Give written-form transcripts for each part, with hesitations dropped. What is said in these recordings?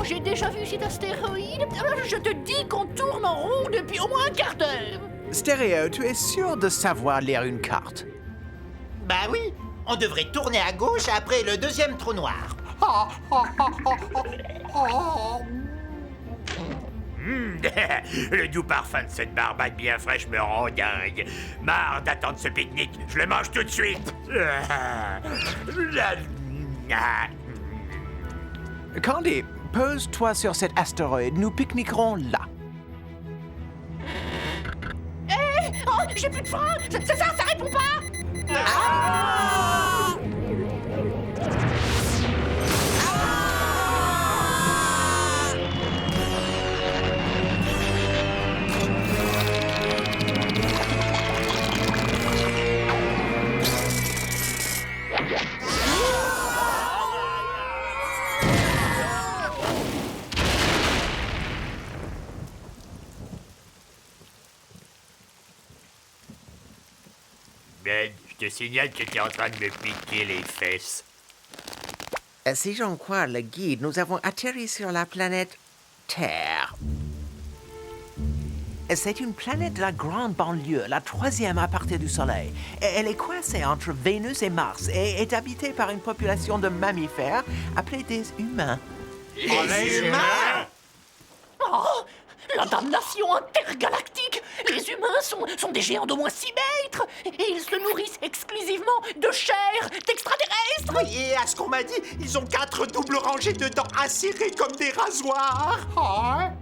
j'ai déjà vu cet astéroïde. Je te dis qu'on tourne en rond depuis au moins un quart d'heure. Stéréo, tu es sûr de savoir lire une carte? Bah oui, on devrait tourner à gauche après le deuxième trou noir. Le doux parfum de cette barbade bien fraîche me rend dingue. Marre d'attendre ce pique-nique, je le mange tout de suite. Candy, pose-toi sur cet astéroïde, nous pique-niquerons là. Oh, j'ai plus de frein. Ça répond pas. Ben, je te signale que t'es en train de me piquer les fesses. Si j'en crois le guide, nous avons atterri sur la planète Terre. C'est une planète de la grande banlieue, la troisième à partir du Soleil. Elle est coincée entre Vénus et Mars et est habitée par une population de mammifères appelés des humains. Les humains? Oh, la damnation intergalactique. Les humains sont des géants d'au moins 6 mètres. Et ils se nourrissent exclusivement de chair d'extraterrestres. Oui, et à ce qu'on m'a dit, ils ont 4 doubles rangées de dents acérées comme des rasoirs.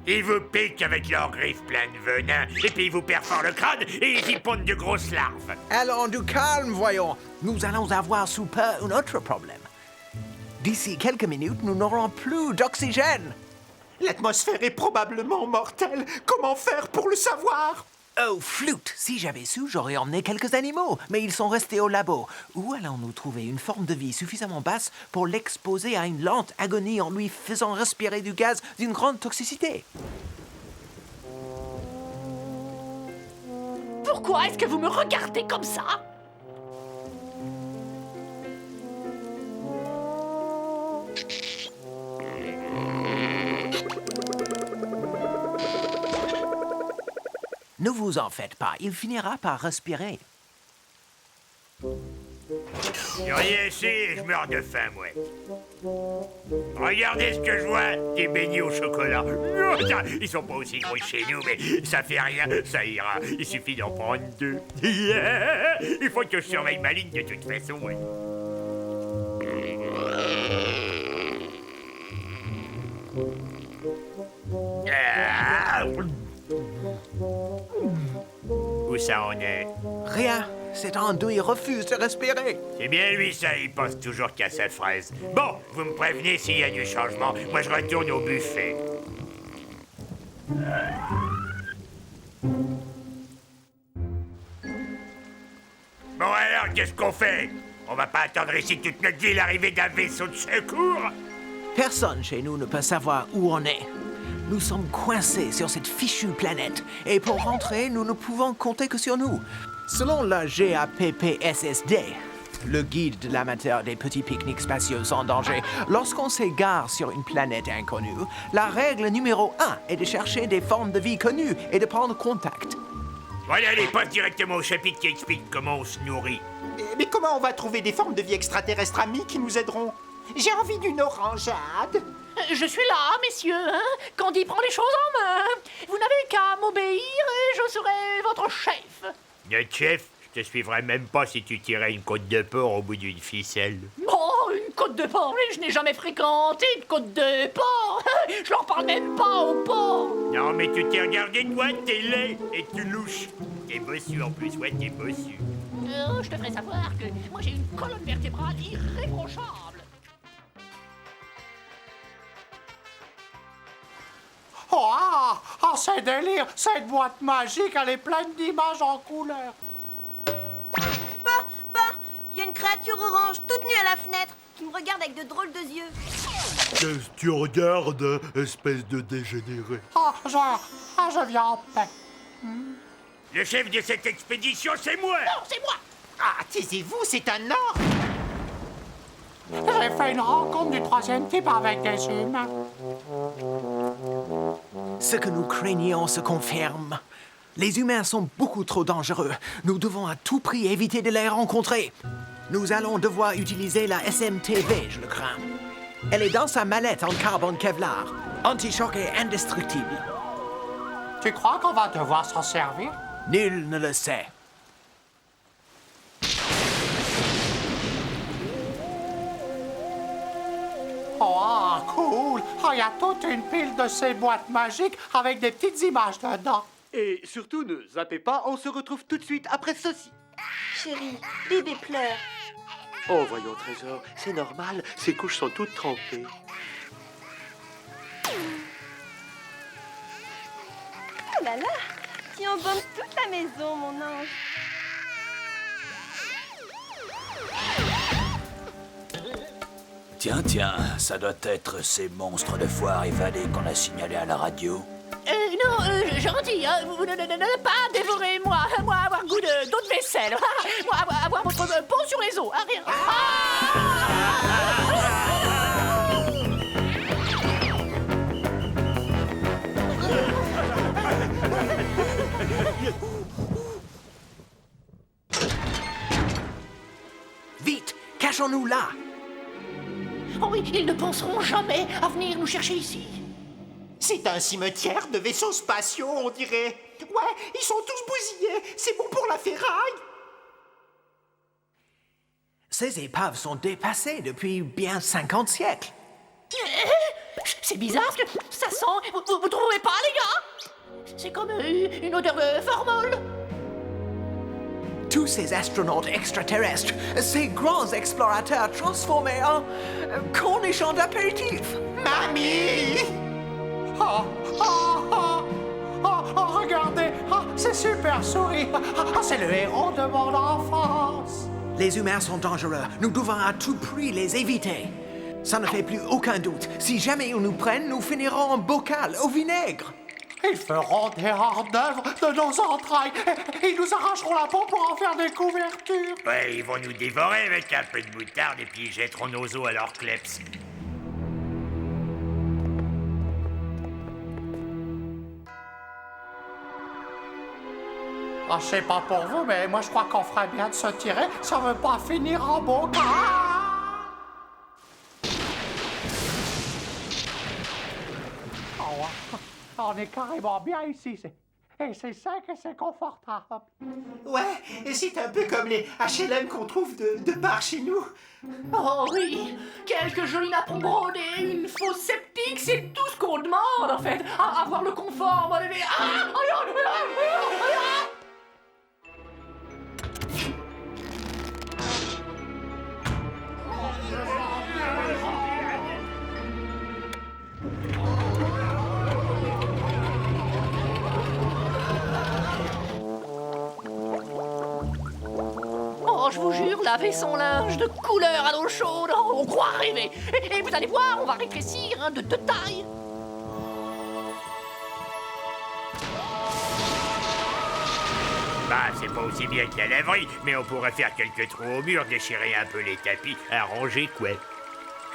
Ils vous piquent avec leurs griffes pleines de venin, et puis ils vous perforent le crâne et ils y pondent de grosses larves. Allons du calme, voyons. Nous allons avoir sous peu un autre problème. D'ici quelques minutes, nous n'aurons plus d'oxygène. L'atmosphère est probablement mortelle. Comment faire pour le savoir? Oh, flûte! Si j'avais su, j'aurais emmené quelques animaux, mais ils sont restés au labo. Où allons-nous trouver une forme de vie suffisamment basse pour l'exposer à une lente agonie en lui faisant respirer du gaz d'une grande toxicité? Pourquoi est-ce que vous me regardez comme ça? Ne vous en faites pas, il finira par respirer. Rien ici et je meurs de faim, moi. Regardez ce que je vois, des beignets au chocolat. Ils sont pas aussi gros que chez nous, mais ça fait rien, ça ira. Il suffit d'en prendre 2. Il faut que je surveille ma ligne de toute façon, ouais. Où ça en est? Rien, cet andouille refuse de respirer. C'est bien lui, ça, il pense toujours qu'à sa fraise. Bon, vous me prévenez s'il y a du changement. Moi, je retourne au buffet. Bon alors, qu'est-ce qu'on fait? On va pas attendre ici toute notre vie l'arrivée d'un vaisseau de secours? Personne chez nous ne peut savoir où on est. Nous sommes coincés sur cette fichue planète, et pour rentrer, nous ne pouvons compter que sur nous. Selon la GAPPSSD, le guide de l'amateur des petits pique-niques spatiaux sans danger, lorsqu'on s'égare sur une planète inconnue, la règle numéro 1 est de chercher des formes de vie connues et de prendre contact. Voilà, allez, passe directement au chapitre qui explique comment on se nourrit. Mais comment on va trouver des formes de vie extraterrestres amies qui nous aideront? J'ai envie d'une orangeade. Je suis là, messieurs, hein? Candy prend les choses en main. Vous n'avez qu'à m'obéir et je serai votre chef. Notre chef, je te suivrai même pas si tu tirais une côte de porc au bout d'une ficelle. Oh, une côte de porc, mais je n'ai jamais fréquenté une côte de porc. Je leur parle même pas au porc. Non, mais tu t'es regardé toi, t'es laid et tu louches. T'es bossu en plus, ouais, t'es bossu. Je te ferai savoir que moi j'ai une colonne vertébrale irréprochable. Oh, c'est délire! Cette boîte magique, elle est pleine d'images en couleur. Pas, il y a une créature orange toute nue à la fenêtre qui me regarde avec de drôles de yeux. Qu'est-ce que tu regardes, espèce de dégénéré? Je viens en paix. Le chef de cette expédition, c'est moi! Non, c'est moi. Ah, taisez-vous, c'est un ordre. J'ai fait une rencontre du troisième type avec des humains. Ce que nous craignions se confirme. Les humains sont beaucoup trop dangereux. Nous devons à tout prix éviter de les rencontrer. Nous allons devoir utiliser la SMTV, je le crains. Elle est dans sa mallette en carbone Kevlar. Anti-choc et indestructible. Tu crois qu'on va devoir s'en servir? Nul ne le sait. Oh, cool! Oh, il y a toute une pile de ces boîtes magiques avec des petites images dedans. Et surtout, ne zappez pas, on se retrouve tout de suite après ceci. Chérie, bébé pleure. Oh, voyons, Trésor, c'est normal, ses couches sont toutes trempées. Oh là là, tu embaumes toute la maison, mon ange. Tiens, ça doit être ces monstres de foire évadés qu'on a signalés à la radio. Non, gentil, hein, vous ne pas dévorer moi avoir goût d'eau de vaisselle, moi avoir votre peau sur les os, hein, rien. Vite, cachons-nous là. Oh oui, ils ne penseront jamais à venir nous chercher ici. C'est un cimetière de vaisseaux spatiaux, on dirait. Ouais, ils sont tous bousillés. C'est bon pour la ferraille. Ces épaves sont dépassées depuis bien 50 siècles. C'est bizarre, parce que ça sent... Vous trouvez pas, les gars? C'est comme une odeur de formol. Tous ces astronautes extraterrestres, ces grands explorateurs transformés en cornichons d'apéritif. Mamie! Oh, oh, oh, oh, oh, regardez! Oh, c'est Super Souris! Oh, c'est le héros de mon enfance! Les humains sont dangereux. Nous devons à tout prix les éviter. Ça ne fait plus aucun doute. Si jamais ils nous prennent, nous finirons en bocal au vinaigre. Ils feront des hors-d'œuvre de nos entrailles. Ils nous arracheront la peau pour en faire des couvertures. Ouais, ils vont nous dévorer avec un peu de moutarde et puis ils jetteront nos os à leur kleps. Ah, je sais pas pour vous, mais moi je crois qu'on ferait bien de se tirer si on veut pas finir en bocal. Oh, ouais. On est carrément bien ici. Et c'est sec et c'est confortable. Ouais, et c'est un peu comme les HLM qu'on trouve de par chez nous. Oh oui, quelques jolies nappes brodées, une fosse septique, c'est tout ce qu'on demande en fait. Avoir le confort, Oh, je vous jure, laver son linge de couleur à l'eau chaude, on croit rêver. Et vous allez voir, on va rétrécir de taille. Bah, c'est pas aussi bien que la laverie, mais on pourrait faire quelques trous au mur, déchirer un peu les tapis, arranger quoi.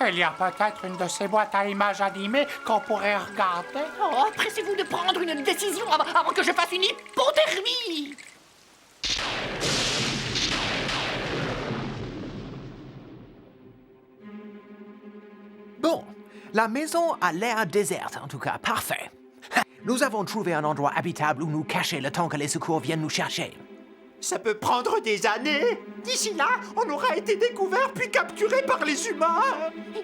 Il y a peut-être une de ces boîtes à images animées qu'on pourrait regarder. Oh, pressez-vous de prendre une décision avant que je fasse une hypothermie. Bon, la maison a l'air déserte, en tout cas. Parfait. Nous avons trouvé un endroit habitable où nous cacher le temps que les secours viennent nous chercher. Ça peut prendre des années. D'ici là, on aura été découvert puis capturé par les humains.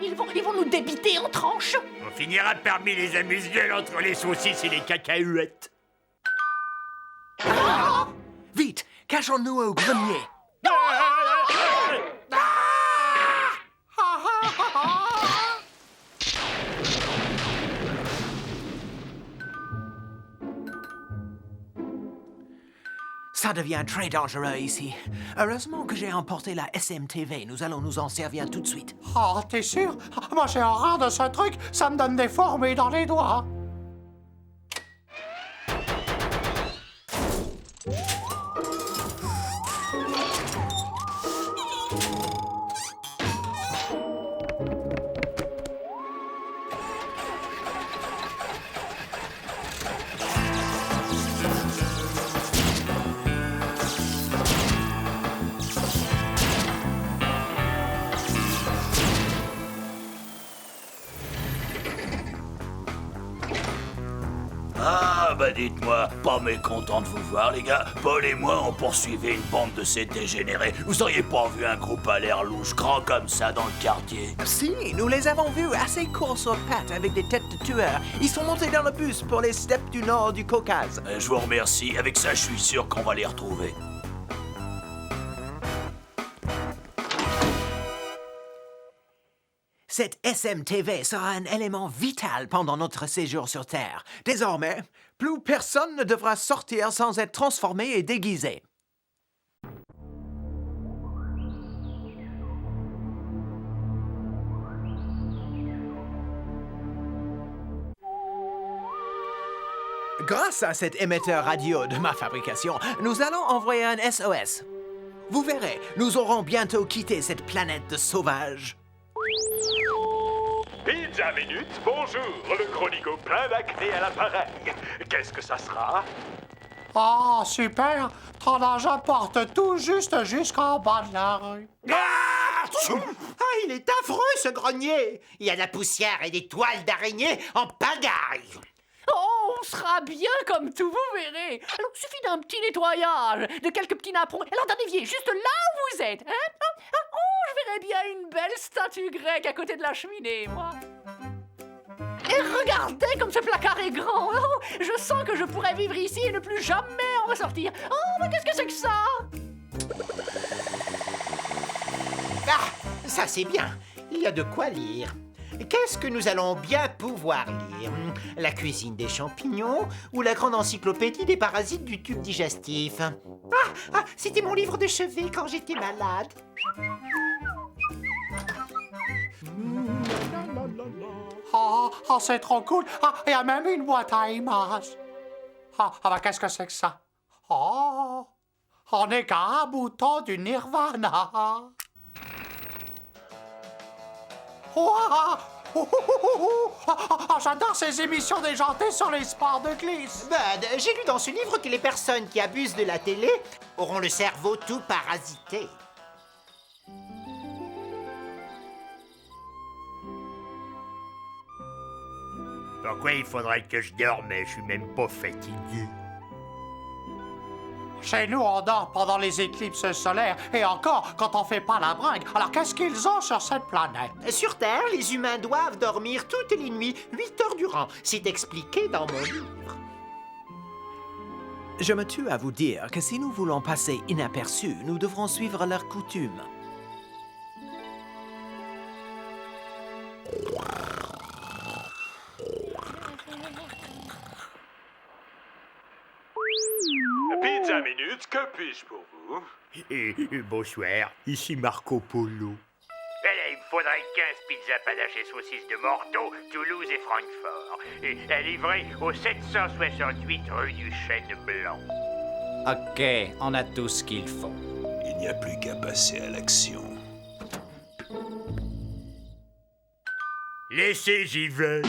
Ils vont nous débiter en tranches. On finira parmi les amuse-gueules entre les saucisses et les cacahuètes. Vite, cachons-nous au grenier. Ça devient très dangereux ici. Heureusement que j'ai emporté la SMTV. Nous allons nous en servir tout de suite. Oh, t'es sûr? Moi, j'ai horreur de ce truc. Ça me donne des fourmis dans les doigts. Ah, bah dites-moi, pas mécontent de vous voir, les gars. Paul et moi, on poursuivait une bande de ces dégénérés. Vous auriez pas vu un groupe à l'air louche, grand comme ça, dans le quartier? Si, nous les avons vus assez courts sur pattes avec des têtes de tueurs. Ils sont montés dans le bus pour les steppes du nord du Caucase. Je vous remercie. Avec ça, je suis sûr qu'on va les retrouver. Cette SMTV sera un élément vital pendant notre séjour sur Terre. Désormais, plus personne ne devra sortir sans être transformé et déguisé. Grâce à cet émetteur radio de ma fabrication, nous allons envoyer un SOS. Vous verrez, nous aurons bientôt quitté cette planète de sauvages. Pizza Minute, bonjour, le chronico plein d'acné à l'appareil. Qu'est-ce que ça sera? Oh, super! Ton argent porte tout juste jusqu'en bas de la rue. Ah, il est affreux, ce grenier! Il y a de la poussière et des toiles d'araignée en pagaille! Oh, on sera bien comme tout, vous verrez. Alors, il suffit d'un petit nettoyage, de quelques petits napperons, et alors d'un évier, juste là où vous êtes. Hein? Oh, je verrais bien une belle statue grecque à côté de la cheminée, moi. Et regardez comme ce placard est grand. Oh, je sens que je pourrais vivre ici et ne plus jamais en ressortir. Oh, mais qu'est-ce que c'est que ça? Ah, ça c'est bien. Il y a de quoi lire. Qu'est-ce que nous allons bien pouvoir lire? La cuisine des champignons ou la grande encyclopédie des parasites du tube digestif? C'était mon livre de chevet quand j'étais malade. Oh, c'est trop cool. Ah, il y a même une boîte à images. Ben qu'est-ce que c'est que ça? Oh, on est qu'à un bouton du Nirvana. J'adore ces émissions déjantées sur les sports de glisse. Bud, j'ai lu dans ce livre que les personnes qui abusent de la télé auront le cerveau tout parasité. Pourquoi il faudrait que je dorme? Je suis même pas fatigué. Chez nous, on dort pendant les éclipses solaires et encore quand on fait pas la bringue. Alors qu'est-ce qu'ils ont sur cette planète? Sur Terre, les humains doivent dormir toutes les nuits, 8 heures durant. C'est expliqué dans mon livre. Je me tue à vous dire que si nous voulons passer inaperçus, nous devrons suivre leurs coutumes. Pizza Minute, que puis-je pour vous? Bonsoir, ici Marco Polo. Il me faudrait 15 pizzas panache et saucisses de Morteau, Toulouse et Francfort. Et livrées au 768 rue du Chêne Blanc. Ok, on a tout ce qu'il faut. Il n'y a plus qu'à passer à l'action. Laissez, j'y vais.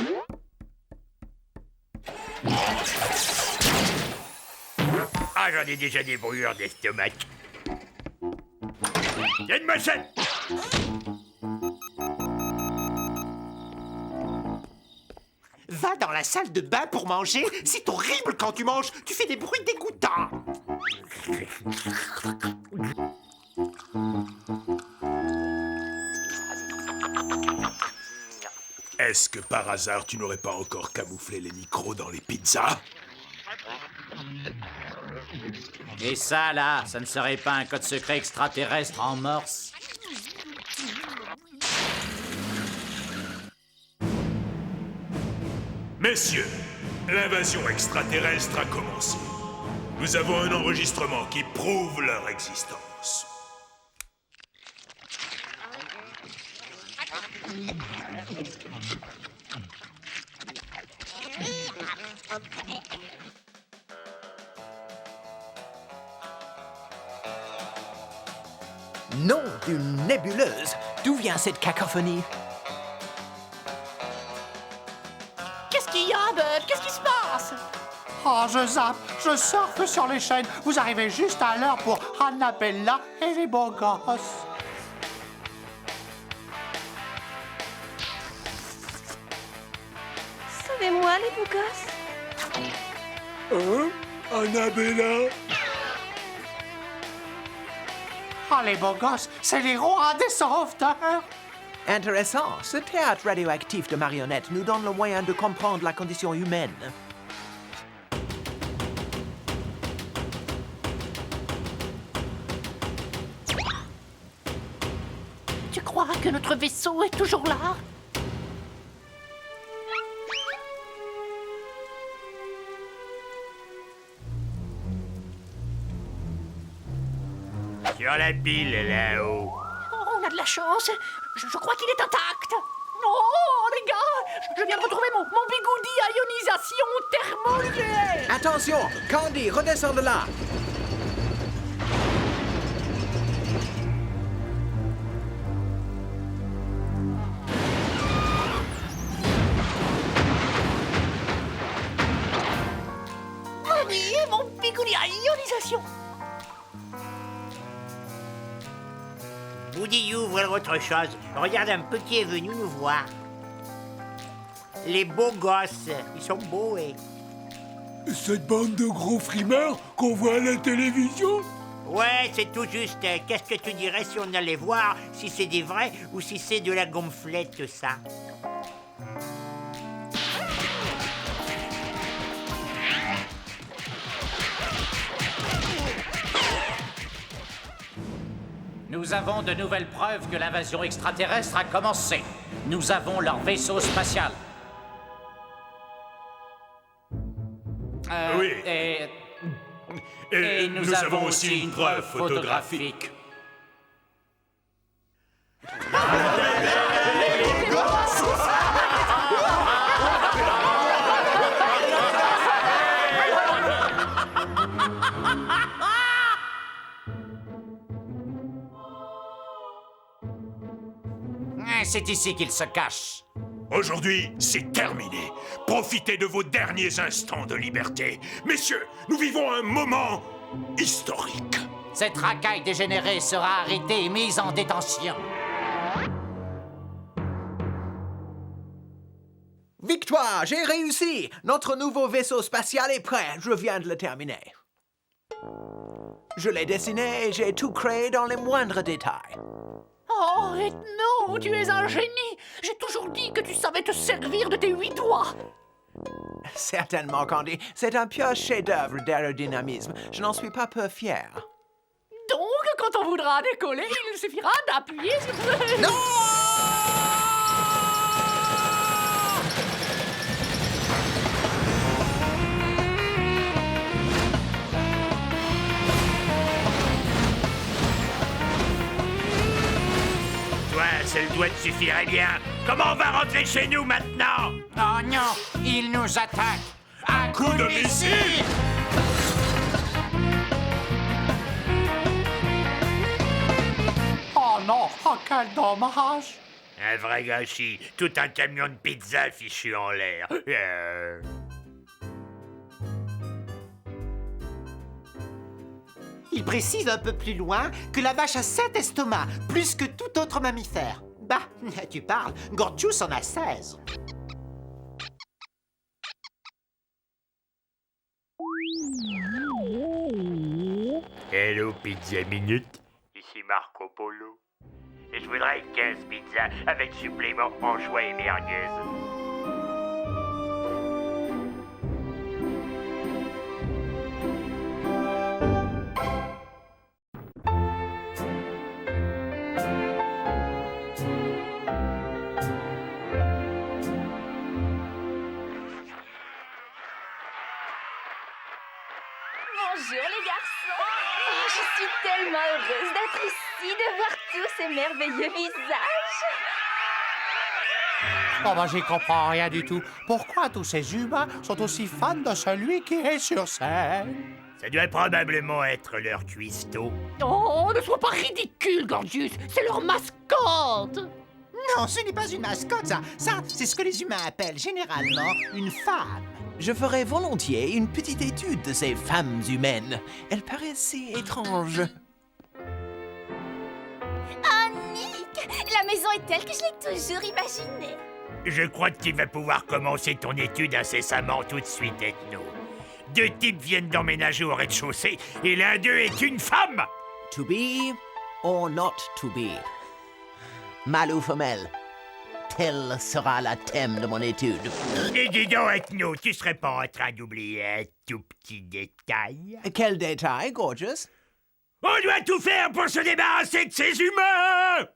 Ah, j'en ai déjà des brûlures d'estomac. Il y a une machette! Va dans la salle de bain pour manger. C'est horrible quand tu manges. Tu fais des bruits dégoûtants. Est-ce que par hasard tu n'aurais pas encore camouflé les micros dans les pizzas? Et ça, là, ça ne serait pas un code secret extraterrestre en morse? Messieurs, l'invasion extraterrestre a commencé. Nous avons un enregistrement qui prouve leur existence. Nom d'une nébuleuse! D'où vient cette cacophonie? Qu'est-ce qu'il y a, Bud? Qu'est-ce qui se passe? Oh, je zappe, je surfe sur les chaînes. Vous arrivez juste à l'heure pour Annabella et les beaux gosses. Sauvez-moi, les beaux gosses. Hein? Annabella? Oh, les beaux gosses, c'est les rois des sauveteurs. Intéressant. Ce théâtre radioactif de marionnettes nous donne le moyen de comprendre la condition humaine. Tu crois que notre vaisseau est toujours là? Sur la pile, là-haut. Oh, on a de la chance. Je crois qu'il est intact. Oh, les gars, je viens de retrouver mon bigoudi à ionisation thermonucléaire. Attention, Candy, redescends de là. Oh oui, mon bigoudi à ionisation. Woody ouvre autre chose. Regarde un peu qui est venu nous voir. Les beaux gosses. Ils sont beaux, et... Cette bande de gros frimeurs qu'on voit à la télévision? Ouais, c'est tout juste. Qu'est-ce que tu dirais si on allait voir si c'est des vrais ou si c'est de la gonflette, ça? Nous avons de nouvelles preuves que l'invasion extraterrestre a commencé. Nous avons leur vaisseau spatial. Oui. Et nous avons aussi une preuve photographique. C'est ici qu'il se cache. Aujourd'hui, c'est terminé. Profitez de vos derniers instants de liberté. Messieurs, nous vivons un moment historique. Cette racaille dégénérée sera arrêtée et mise en détention. Victoire, j'ai réussi. Notre nouveau vaisseau spatial est prêt. Je viens de le terminer. Je l'ai dessiné et j'ai tout créé dans les moindres détails. Oh, Ethno, tu es un génie. J'ai toujours dit que tu savais te servir de tes 8 doigts. Certainement, Candy. C'est un pur chef-d'œuvre d'aérodynamisme. Je n'en suis pas peu fier. Donc, quand on voudra décoller, il suffira d'appuyer sur... Non! Toi, seul doigt te suffirait bien. Comment on va rentrer chez nous maintenant? Oh non, il nous attaque. Un coup de missile! Oh non, oh quel dommage. Un vrai gâchis. Tout un camion de pizza fichu en l'air. Il précise un peu plus loin que la vache a 7 estomacs, plus que tout autre mammifère. Bah, tu parles, Gorgeous en a 16. Hello, Pizza Minute. Ici Marco Polo. Et je voudrais 15 pizzas avec supplément anchois et merguez. Bonjour les garçons. Oh, je suis tellement heureuse d'être ici, de voir tous ces merveilleux visages. Oh ben j'y comprends rien du tout. Pourquoi tous ces humains sont aussi fans de celui qui est sur scène? Ça doit probablement être leur cuistot. Oh, ne sois pas ridicule, Gorgeous. C'est leur mascotte. Non, ce n'est pas une mascotte, ça. Ça, c'est ce que les humains appellent généralement une femme. Je ferais volontiers une petite étude de ces femmes humaines. Elles paraissent si étranges. Oh, Nick! La maison est telle que je l'ai toujours imaginée. Je crois que tu vas pouvoir commencer ton étude incessamment tout de suite, Ethno. 2 types viennent d'emménager au rez-de-chaussée et l'un d'eux est une femme! To be or not to be? Mâle ou femelle? Tel sera le thème de mon étude. Et dis donc, Ethno, tu serais pas en train d'oublier un tout petit détail? Quel détail, Gorgeous? On doit tout faire pour se débarrasser de ces humains!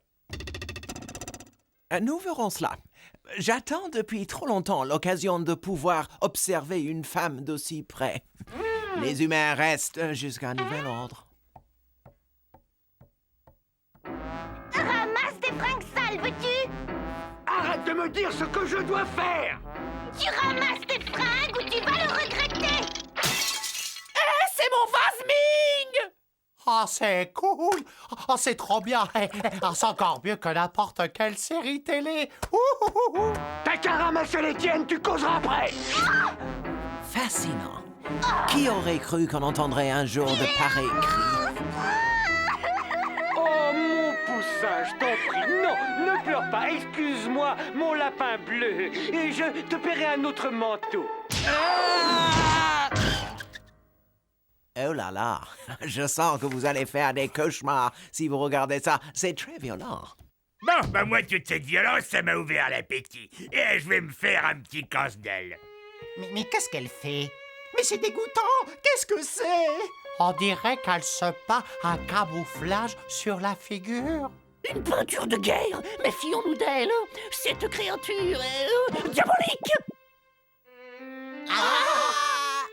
Nous verrons cela. J'attends depuis trop longtemps l'occasion de pouvoir observer une femme d'aussi près. Les humains restent jusqu'à nouvel ordre. Ramasse tes fringues sales, veux-tu? Arrête de me dire ce que je dois faire! Tu ramasses tes fringues ou tu vas le regretter! C'est mon vase Ming! Ah, c'est cool! Ah, c'est trop bien! Ah, c'est encore mieux que n'importe quelle série télé! Ouh. T'as qu'à ramasser les tiennes, tu causeras après! Fascinant. Qui aurait cru qu'on entendrait un jour de pareils cris? Oh, mon poussin, je t'en prie, non, ne pleure pas, excuse-moi, mon lapin bleu, et je te paierai un autre manteau. Oh là là, je sens que vous allez faire des cauchemars si vous regardez ça. C'est très violent. Bon, bah moi, toute cette violence, ça m'a ouvert l'appétit. Et je vais me faire un petit casse-dalle. Mais qu'est-ce qu'elle fait? Mais c'est dégoûtant! Qu'est-ce que c'est? On dirait qu'elle se peint un camouflage sur la figure. Une peinture de guerre! Méfions-nous d'elle! Cette créature est diabolique!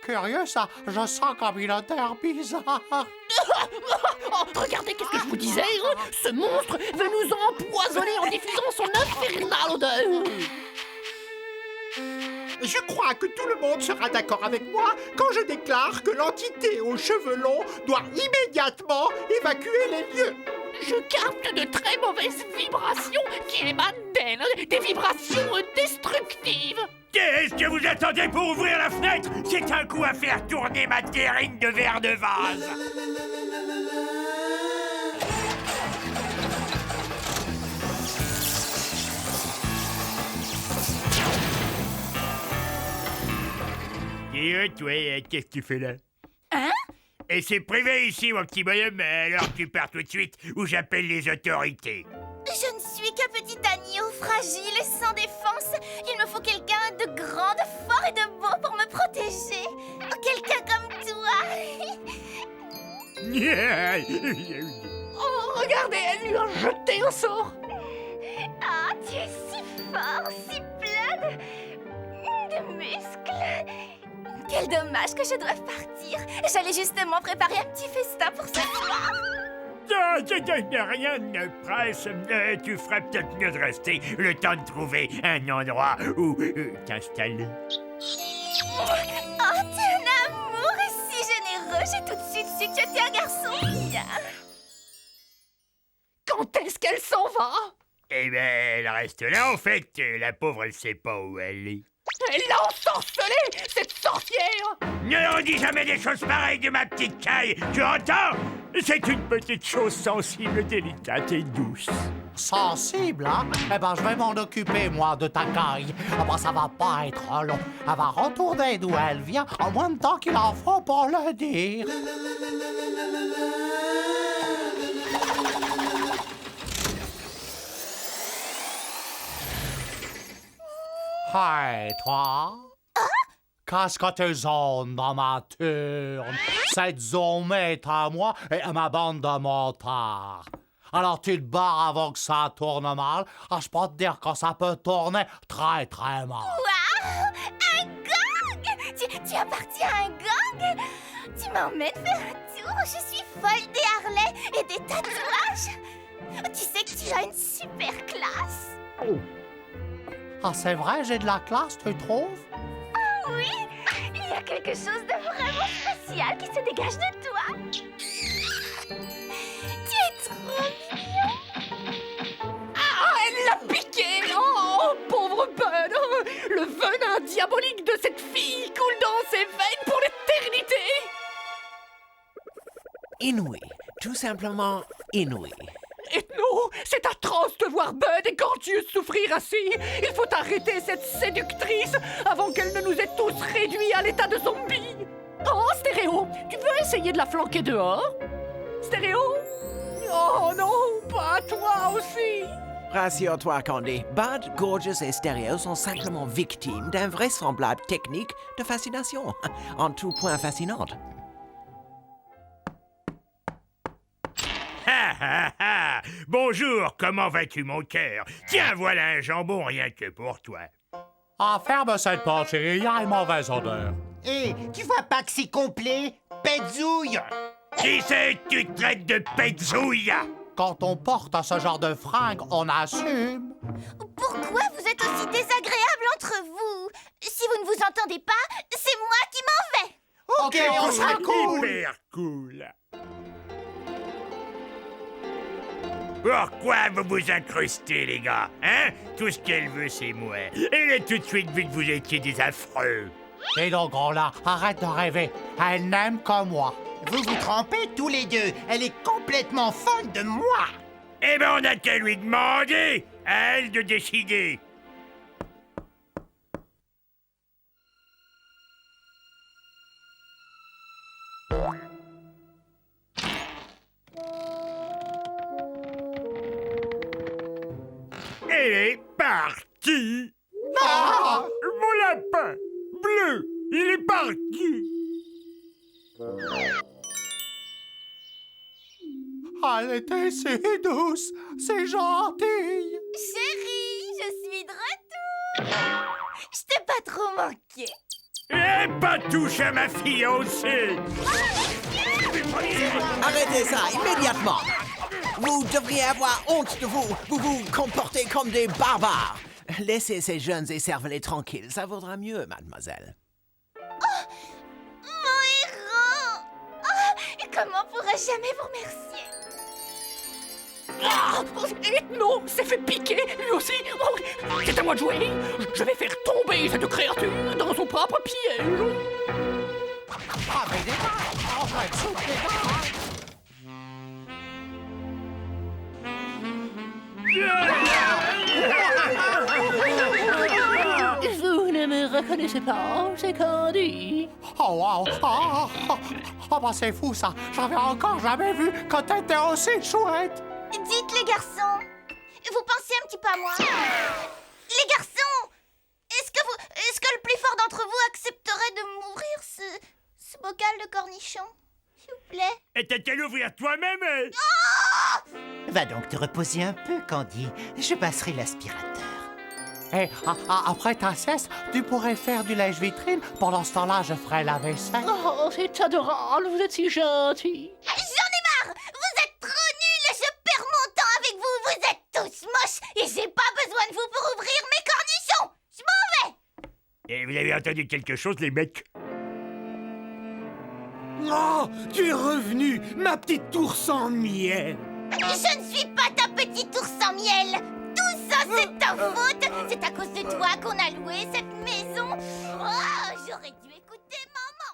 Curieux, ça. Je sens comme une odeur bizarre. Oh, regardez, qu'est-ce que je vous disais? Ce monstre veut nous empoisonner en diffusant son infernale odeur! Je crois que tout le monde sera d'accord avec moi quand je déclare que l'entité aux cheveux longs doit immédiatement évacuer les lieux. Je capte de très mauvaises vibrations qui émanent d'elle, des vibrations destructives. Qu'est-ce que vous attendez pour ouvrir la fenêtre? C'est un coup à faire tourner ma terrine de verre de vase. Et toi, qu'est-ce que tu fais là? Hein? Et c'est privé ici, mon petit bonhomme, alors tu pars tout de suite ou j'appelle les autorités. Je ne suis qu'un petit agneau fragile et sans défense. Il me faut quelqu'un de grand, de fort et de beau pour me protéger. Quelqu'un comme toi. Oh, regardez, elle lui a jeté un sort. Ah, tu es si fort, si plein de muscles. Quel dommage que je doive partir. J'allais justement préparer un petit festin pour ce soir. Rien ne presse. Tu ferais peut-être mieux de rester le temps de trouver un endroit où t'installer. Oh, t'es un amour et si généreux. J'ai tout de suite su que tu étais un garçon bien. Quand est-ce qu'elle s'en va? Eh ben, elle reste là, en fait. La pauvre, elle sait pas où elle est. Elle l'a ensorcelée, cette sorcière! Ne redis jamais des choses pareilles de ma petite caille, tu entends? C'est une petite chose sensible, délicate et douce. Sensible, hein? Eh ben, je vais m'en occuper, moi, de ta caille. Ah ben, ça va pas être long. Elle va retourner d'où elle vient en moins de temps qu'il en faut pour le dire. Hey, toi? Qu'est-ce que tu zones dans ma turne? Cette zone est à moi et à ma bande de motards. Alors tu te barres avant que ça tourne mal. Ah, je peux te dire que ça peut tourner très très mal. Waouh! Un gang! Tu appartiens à un gang? Tu m'emmènes faire un tour? Je suis folle des harnais et des tatouages. Tu sais que tu as une super classe. Ah, c'est vrai, j'ai de la classe, tu trouves? Oui, il y a quelque chose de vraiment spécial qui se dégage de toi. Tu es trop mignon. Ah, elle l'a piqué! Oh, pauvre Bud! Le venin diabolique de cette fille coule inouï. Tout simplement inouï. Ethno, c'est atroce de voir Bud et Gorgius souffrir ainsi. Il faut arrêter cette séductrice avant qu'elle ne nous ait tous réduits à l'état de zombies. Oh, Stéréo, tu veux essayer de la flanquer dehors? Stéréo? Oh non, pas toi aussi. Rassure-toi, Candy. Bud, Gorgeous et Stereo sont simplement victimes d'invraisemblables techniques de fascination, en tout point fascinantes. Ha ha ha! Bonjour, comment vas-tu, mon cœur? Tiens, voilà un jambon rien que pour toi. Ah, ferme cette porte, chérie, il y a une mauvaise odeur. Hé, tu vois pas que c'est complet? Petzouille! Qui c'est que tu traites de petzouille? Quand on porte ce genre de fringues, on assume. Pourquoi vous êtes aussi désagréables entre vous? Si vous ne vous entendez pas, c'est moi qui m'en vais. Ok, on sera cool! Hyper cool! Pourquoi vous vous incrustez, les gars? Hein? Tout ce qu'elle veut, c'est moi. Elle a tout de suite vu que vous étiez des affreux. Et donc, gros là, arrête de rêver. Elle n'aime que moi. Vous vous trompez tous les deux. Elle est complètement folle de moi. Eh ben, on n'a qu'à lui demander. À elle de décider. Elle est partie. Ah! Mon lapin bleu, il est parti. Elle était si douce, c'est gentille. Chérie, je suis de retour. Je t'ai pas trop manqué. Eh, pas touche à ma fiancée. Arrêtez ça immédiatement! Vous devriez avoir honte de vous. Vous vous comportez comme des barbares. Laissez ces jeunes écervelés tranquilles. Ça vaudra mieux, mademoiselle. Mon héros. Oh, comment pourrais-je jamais vous remercier? Ah, Ethno s'est fait piquer, lui aussi. Oh, c'est à moi de jouer. Je vais faire tomber cette créature dans son propre piège. Ah, mais démarre, on va être sous les gars. Vous ne me reconnaissez pas, c'est Candy. Oh, wow. Bah, c'est fou, ça. J'avais encore jamais vu que t'étais aussi chouette. Dites les garçons, vous pensez un petit peu à moi? Les garçons, est-ce que le plus fort d'entre vous accepterait de m'ouvrir ce bocal de cornichons? S'il vous plaît. Et t'as qu'à l'ouvrir toi-même. Va donc te reposer un peu, Candy. Je passerai l'aspirateur. Et après ta sieste, tu pourrais faire du lèche-vitrine. Pendant ce temps-là, je ferai la vaisselle. Oh, c'est adorable, vous êtes si gentil. J'en ai marre. Vous êtes trop nuls. Je perds mon temps avec vous. Vous êtes tous moches et j'ai pas besoin de vous pour ouvrir mes cornichons. Je m'en vais. Et vous avez entendu quelque chose, les mecs? Oh, tu es revenu, ma petite tour sans miel. Je ne suis pas ta petite ours sans miel. Tout ça, c'est ta faute. C'est à cause de toi qu'on a loué cette maison. Oh, j'aurais dû écouter maman.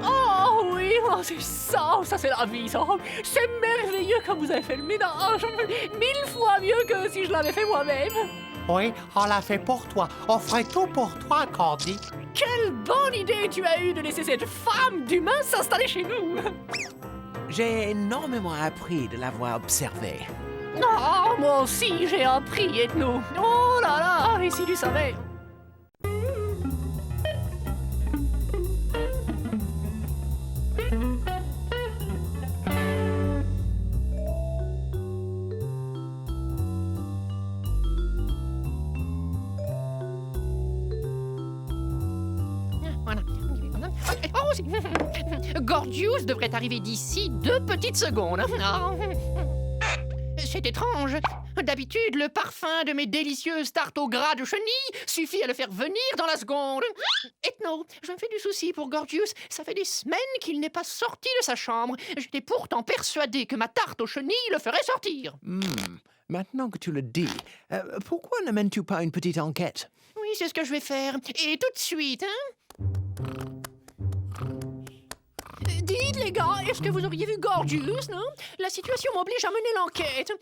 Oh oui, oh, c'est ça c'est la vie, ça. C'est merveilleux comme vous avez fait le ménage. 1000 fois mieux que si je l'avais fait moi-même. Oui, on l'a fait pour toi. On ferait tout pour toi, Candy. Quelle bonne idée tu as eue de laisser cette femme d'humain s'installer chez nous. J'ai énormément appris de l'avoir observé. Oh, moi aussi j'ai appris, Ethno. Oh là là, et si tu savais. Gorgius devrait arriver d'ici 2 petites secondes. C'est étrange. D'habitude, le parfum de mes délicieuses tartes au gras de chenille suffit à le faire venir dans la seconde. Ethno, je me fais du souci pour Gorgius. Ça fait des semaines qu'il n'est pas sorti de sa chambre. J'étais pourtant persuadé que ma tarte aux chenilles le ferait sortir. Maintenant que tu le dis, pourquoi ne mènes-tu pas une petite enquête? Oui, c'est ce que je vais faire. Et tout de suite, hein? Dites, les gars, est-ce que vous auriez vu Gorgius, non? La situation m'oblige à mener l'enquête.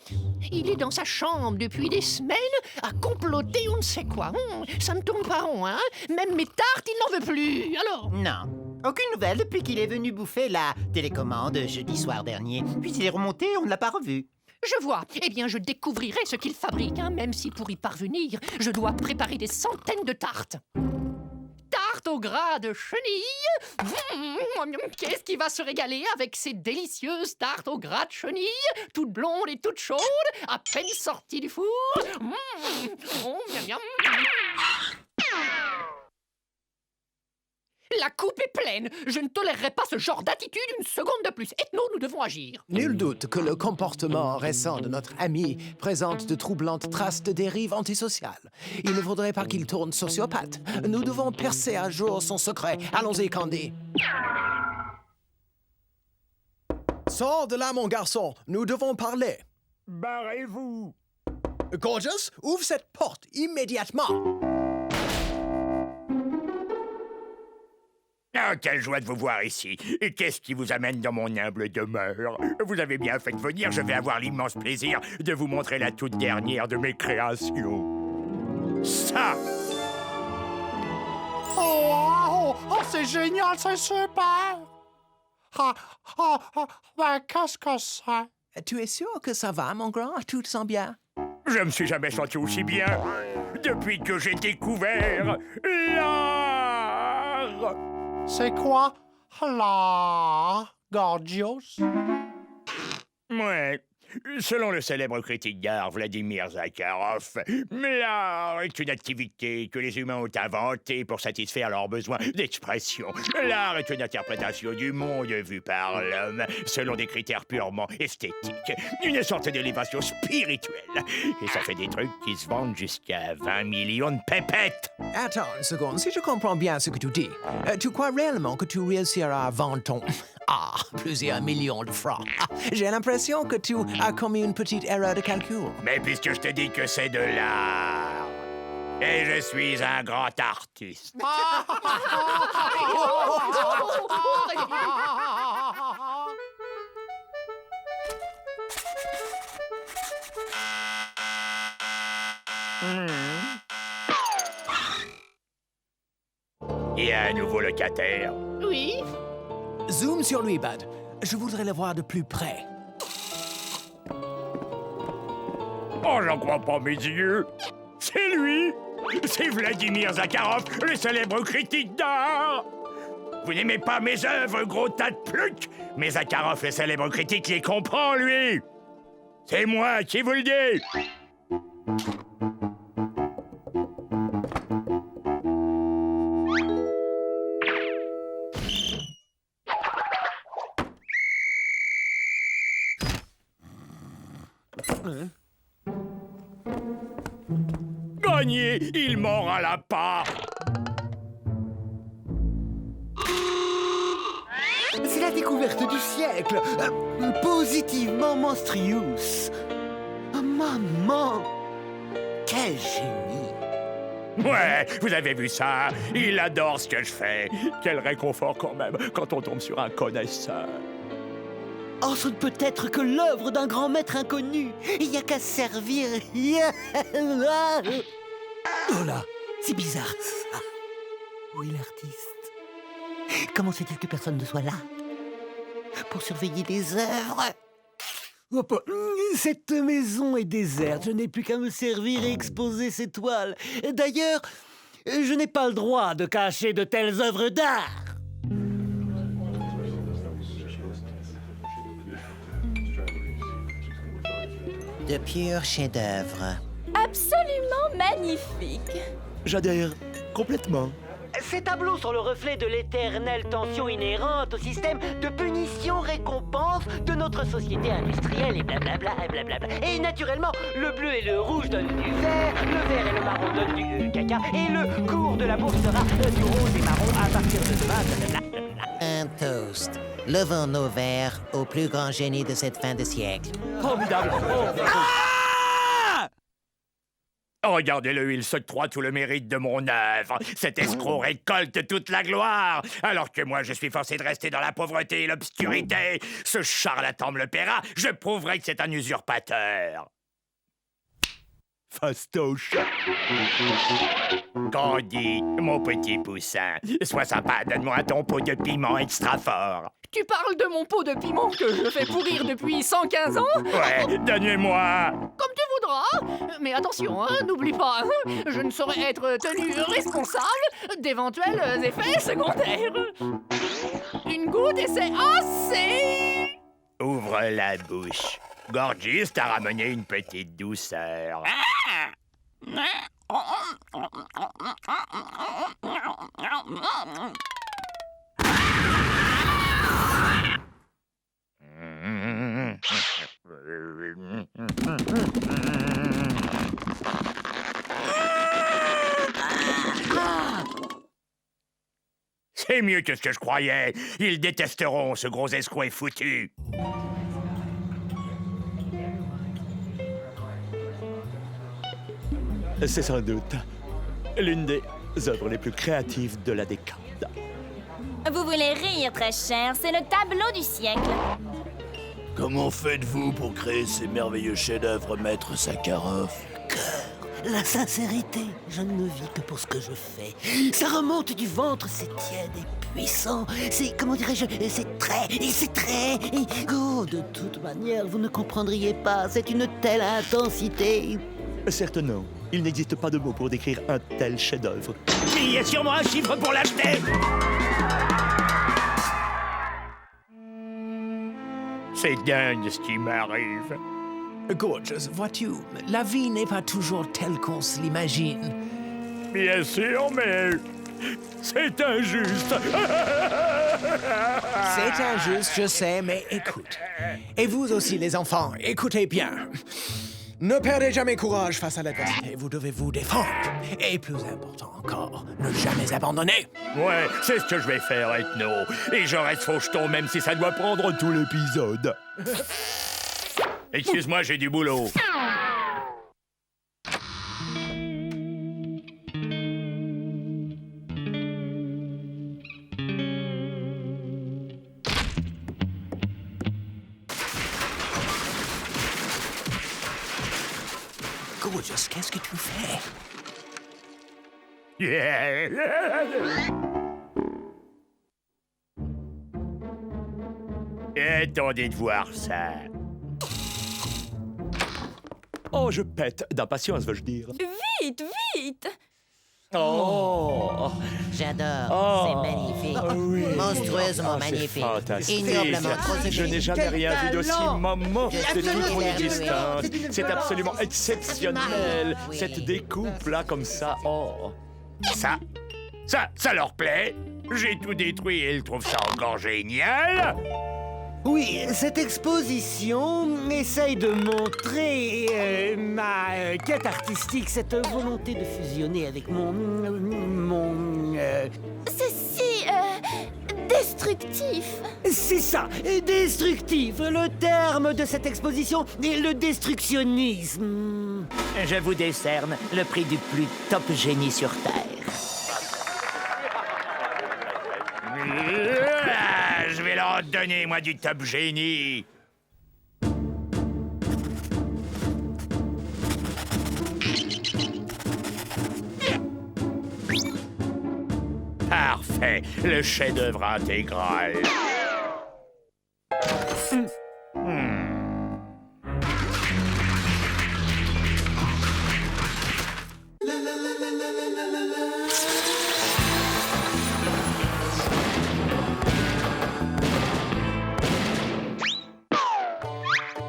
Il est dans sa chambre depuis des semaines à comploter on ne sait quoi. Ça ne tourne pas rond, hein? Même mes tartes, il n'en veut plus. Alors? Non. Aucune nouvelle depuis qu'il est venu bouffer la télécommande jeudi soir dernier. Puis il est remonté, on ne l'a pas revu. Je vois. Eh bien, je découvrirai ce qu'il fabrique, hein, même si pour y parvenir, je dois préparer des centaines de tartes. Tarte au gras de chenille. Qu'est-ce qui va se régaler avec ces délicieuses tartes au gras de chenille, toutes blondes et toutes chaudes, à peine sorties du four. Miam, miam. La coupe est pleine. Je ne tolérerai pas ce genre d'attitude une seconde de plus. Ethno, nous devons agir. Nul doute que le comportement récent de notre ami présente de troublantes traces de dérive antisociale. Il ne faudrait pas qu'il tourne sociopathe. Nous devons percer à jour son secret. Allons-y, Candy. Sors de là, mon garçon. Nous devons parler. Barrez-vous. Gorgius, ouvre cette porte immédiatement. Ah, quelle joie de vous voir ici. Et qu'est-ce qui vous amène dans mon humble demeure? Vous avez bien fait de venir, je vais avoir l'immense plaisir de vous montrer la toute dernière de mes créations. Ça! Oh, c'est génial, c'est super! Ben, qu'est-ce que c'est? Tu es sûr que ça va, mon grand? Tu te sens bien? Je me suis jamais senti aussi bien depuis que j'ai découvert l'art! C'est quoi, l'art, Gorgius? Ouais. Selon le célèbre critique d'art Vladimir Zakharov, l'art est une activité que les humains ont inventée pour satisfaire leurs besoins d'expression. L'art est une interprétation du monde vu par l'homme selon des critères purement esthétiques. Une sorte d'élévation spirituelle. Et ça fait des trucs qui se vendent jusqu'à 20 millions de pépettes. Attends une seconde, si je comprends bien ce que tu dis, tu crois réellement que tu réussiras à vendre ton... plusieurs millions de francs. J'ai l'impression que tu as commis une petite erreur de calcul. Mais puisque je te dis que c'est de l'art, et je suis un grand artiste. Il y a un nouveau locataire. Oui? Zoom sur lui, Bud. Je voudrais le voir de plus près. Oh, j'en crois pas mes yeux. C'est lui. C'est Vladimir Zakharov, le célèbre critique d'art. Vous n'aimez pas mes œuvres, gros tas de plucs? Mais Zakharov, le célèbre critique, les comprend, lui. C'est moi qui vous le dis. Gagné, il mord à la part. C'est la découverte du siècle. Positivement monstrueuse. Oh, maman, quel génie. Ouais, vous avez vu ça? Il adore ce que je fais. Quel réconfort quand même quand on tombe sur un connaisseur. Oh, ce ne peut être que l'œuvre d'un grand maître inconnu. Il n'y a qu'à servir. Oh là, c'est bizarre. Ah. Où est l'artiste? Comment se fait-il que personne ne soit là pour surveiller les œuvres? Oh, cette maison est déserte. Je n'ai plus qu'à me servir et exposer ces toiles. D'ailleurs, je n'ai pas le droit de cacher de telles œuvres d'art. De purs chefs-d'œuvre. Absolument magnifique. J'adhère complètement. Ces tableaux sont le reflet de l'éternelle tension inhérente au système de punition-récompense de notre société industrielle et blablabla et blablabla. Et naturellement, le bleu et le rouge donnent du vert, le vert et le marron donnent du caca, et le cours de la bourse sera du rose et marron à partir de demain, blablabla. Un toast. Levons nos verres au plus grand génie de cette fin de siècle. Formidable. Regardez-le, il s'octroie tout le mérite de mon œuvre. Cet escroc récolte toute la gloire, alors que moi je suis forcé de rester dans la pauvreté et l'obscurité. Ce charlatan me le paiera, je prouverai que c'est un usurpateur. Fastoche. Candy, mon petit poussin, sois sympa, donne-moi ton pot de piment extra fort. Tu parles de mon pot de piment que je fais pourrir depuis 115 ans? Ouais, donne-le-moi. Comme tu voudras. Mais attention, hein, n'oublie pas, hein, je ne saurais être tenu responsable d'éventuels effets secondaires. Une goutte et c'est assez. Ouvre la bouche. Gorgis t'a ramené une petite douceur. C'est mieux que ce que je croyais. Ils détesteront ce gros escroc foutu. C'est sans doute l'une des œuvres les plus créatives de la décade. Vous voulez rire, très cher, c'est le tableau du siècle. Comment faites-vous pour créer ces merveilleux chefs-d'œuvre, maître Sakharov? La sincérité, je ne vis que pour ce que je fais. Ça remonte du ventre, c'est tiède et puissant. C'est, comment dirais-je, c'est très... Oh, de toute manière, vous ne comprendriez pas. C'est une telle intensité. Certes non. Il n'existe pas de mots pour décrire un tel chef-d'œuvre. Mais il y a sûrement un chiffre pour l'acheter. C'est dingue ce qui m'arrive. Gorgeous, vois-tu, la vie n'est pas toujours telle qu'on se l'imagine. Bien sûr, mais c'est injuste. C'est injuste, je sais, mais écoute. Et vous aussi, les enfants, écoutez bien. Ne perdez jamais courage face à l'adversité, vous devez vous défendre. Et plus important encore, ne jamais abandonner. Ouais, c'est ce que je vais faire, Ethno. Et je reste faucheton même si ça doit prendre tout l'épisode. Excuse-moi, j'ai du boulot. Gorgeous, qu'est-ce que tu fais? Attendez de voir ça. Oh, je pète d'impatience, veux-je dire. Vite, vite! Oh! J'adore, Oh. c'est magnifique. Oui. Monstrueusement C'est magnifique. fantastique. Ignorablement trop Je sublime. n'ai jamais rien vu d'aussi moment de toute mon Absolument. existence. C'est absolument exceptionnel. Oui. Cette découpe-là, comme ça, oh! Ça leur plaît. J'ai tout détruit et ils trouvent ça encore génial. Oui, cette exposition essaye de montrer ma quête artistique, cette volonté de fusionner avec C'est si... destructif. C'est ça, destructif. Le terme de cette exposition est le destructionnisme. Je vous décerne le prix du plus top génie sur Terre. Je vais leur donner, moi, du top génie. Parfait, le chef-d'œuvre intégral.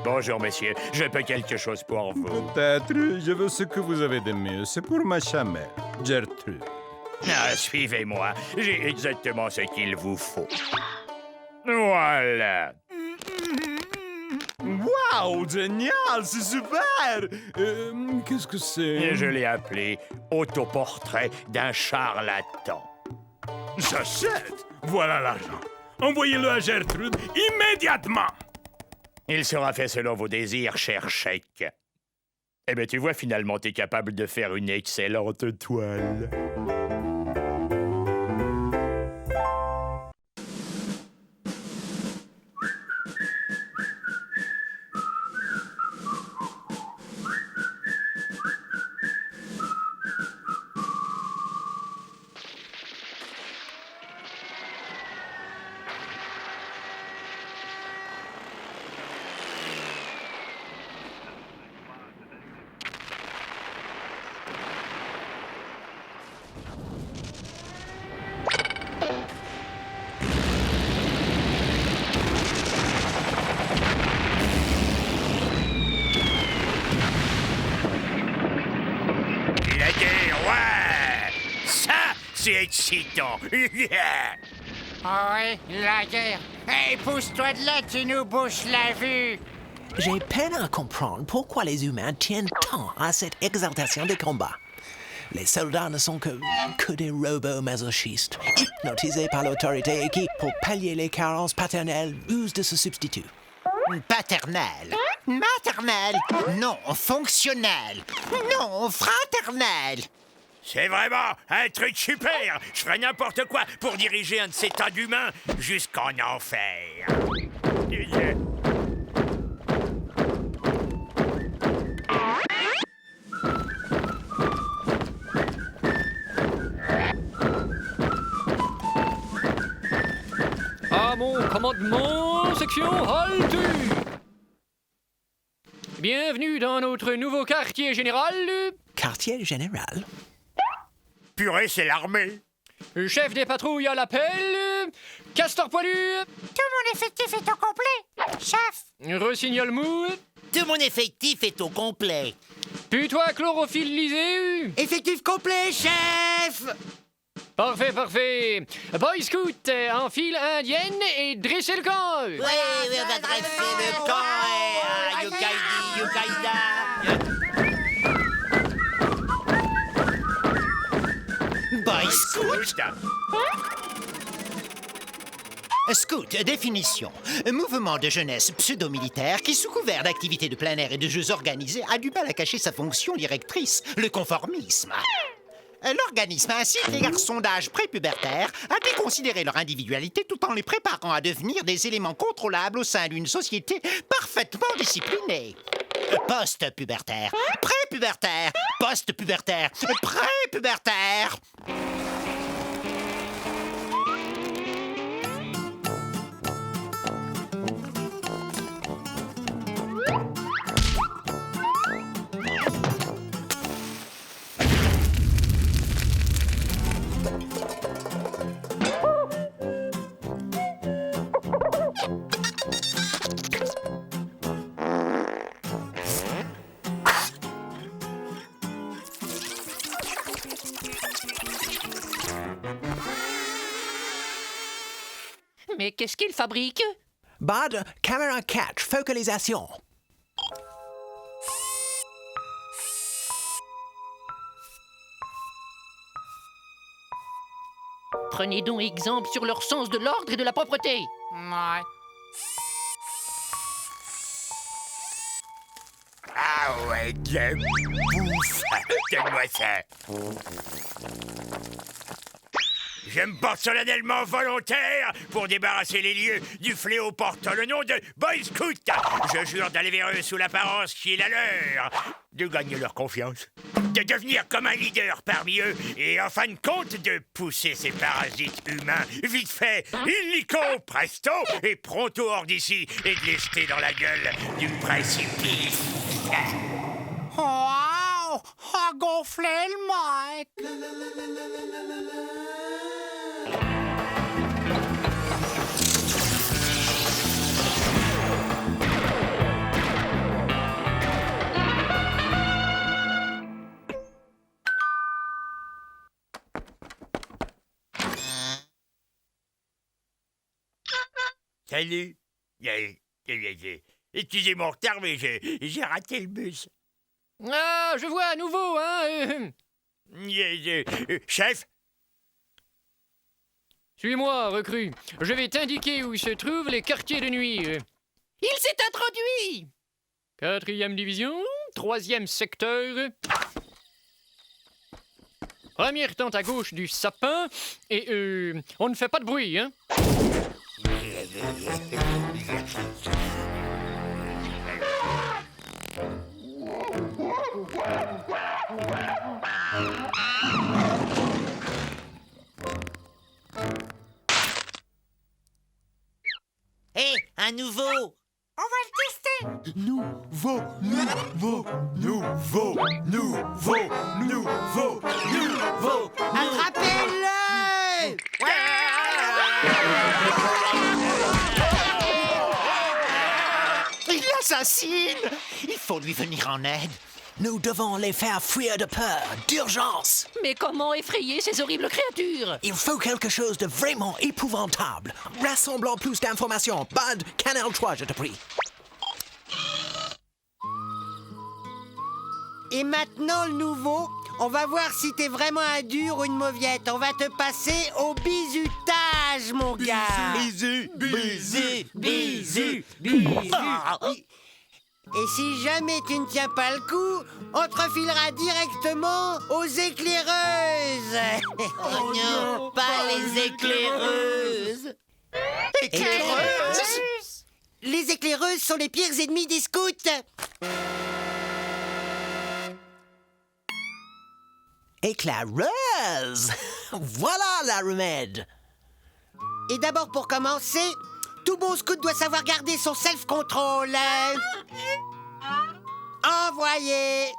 Bonjour, messieurs. Je peux quelque chose pour vous. Peut-être, je veux ce que vous avez de mieux. C'est pour ma chamelle, Gertrude. Ah, suivez-moi. J'ai exactement ce qu'il vous faut. Voilà. Wow, génial, c'est super! Qu'est-ce que c'est? Et je l'ai appelé Autoportrait d'un charlatan. J'achète! Voilà l'argent. Envoyez-le à Gertrude immédiatement! Il sera fait selon vos désirs, cher chèque. Eh ben tu vois, finalement, t'es capable de faire une excellente toile. La guerre, ouais! Ça, c'est excitant! Oui, la guerre. Hey, pousse-toi de là, tu nous bouches la vue. J'ai peine à comprendre pourquoi les humains tiennent tant à cette exaltation des combats. Les soldats ne sont que des robots masochistes, hypnotisés par l'autorité et qui, pour pallier les carences paternelles, usent de ce substitut. Paternel. Maternel. Non, fonctionnel. Non, fraternel. C'est vraiment un truc super! Je ferais n'importe quoi pour diriger un de ces tas d'humains jusqu'en enfer. À mon commandement, section halte! Bienvenue dans notre nouveau quartier général. Quartier général? Purée, c'est l'armée. Chef des patrouilles à l'appel. Castor poilu. Tout mon effectif est au complet, chef. Rossignol mou. Tout mon effectif est au complet. Putois chlorophyllysé. Effectif complet, chef. Parfait, parfait. Boy Scout, en file indienne et dressez le camp. Oui, on va dresser le camp. Yukaidi. Boy Scout. Scout, définition. Mouvement de jeunesse pseudo-militaire qui, sous couvert d'activités de plein air et de jeux organisés, a du mal à cacher sa fonction directrice, le conformisme. L'organisme incite les garçons d'âge prépubértaire à déconsidérer leur individualité tout en les préparant à devenir des éléments contrôlables au sein d'une société parfaitement disciplinée. Post-pubertaire, prépubértaire, post-pubertaire, prépubértaire. Mais qu'est-ce qu'il fabrique? Bad, caméra catch, focalisation. Prenez donc exemple sur leur sens de l'ordre et de la propreté. Ouais. Ah ouais, de la bouffe. Donne-moi ça. Je me porte solennellement volontaire pour débarrasser les lieux du fléau portant le nom de Boy Scout. Je jure d'aller vers eux sous l'apparence qui est la leur, de gagner leur confiance, de devenir comme un leader parmi eux et en fin de compte de pousser ces parasites humains vite fait, illico presto et pronto hors d'ici et de les jeter dans la gueule du précipice. Wow! A gonflé le mic! Salut. Excusez mon retard, mais j'ai raté le bus. Ah, je vois à nouveau, hein. Chef? Suis-moi, recrue. Je vais t'indiquer où se trouvent les quartiers de nuit. Il s'est introduit! 4e division, 3e secteur. Première tente à gauche du sapin. Et on ne fait pas de bruit, hein? Hé, un nouveau! On va le tester. Nouveau. Attrapez-le! Il l'assassine! Il faut lui venir en aide. Nous devons les faire fuir de peur, d'urgence. Mais comment effrayer ces horribles créatures? Il faut quelque chose de vraiment épouvantable. Rassemblons plus d'informations. Bud, Canal 3, je te prie. Et maintenant, le nouveau, on va voir si t'es vraiment un dur ou une mauviette. On va te passer au bisutage, mon gars. Bisu. Et si jamais tu ne tiens pas le coup, on te refilera directement aux éclaireuses. Oh non, pas les éclaireuses! Éclaireuses? Les éclaireuses sont les pires ennemis des scouts. Éclaireuse! Voilà la remède! Et d'abord, pour commencer, tout bon scout doit savoir garder son self-control. Envoyé!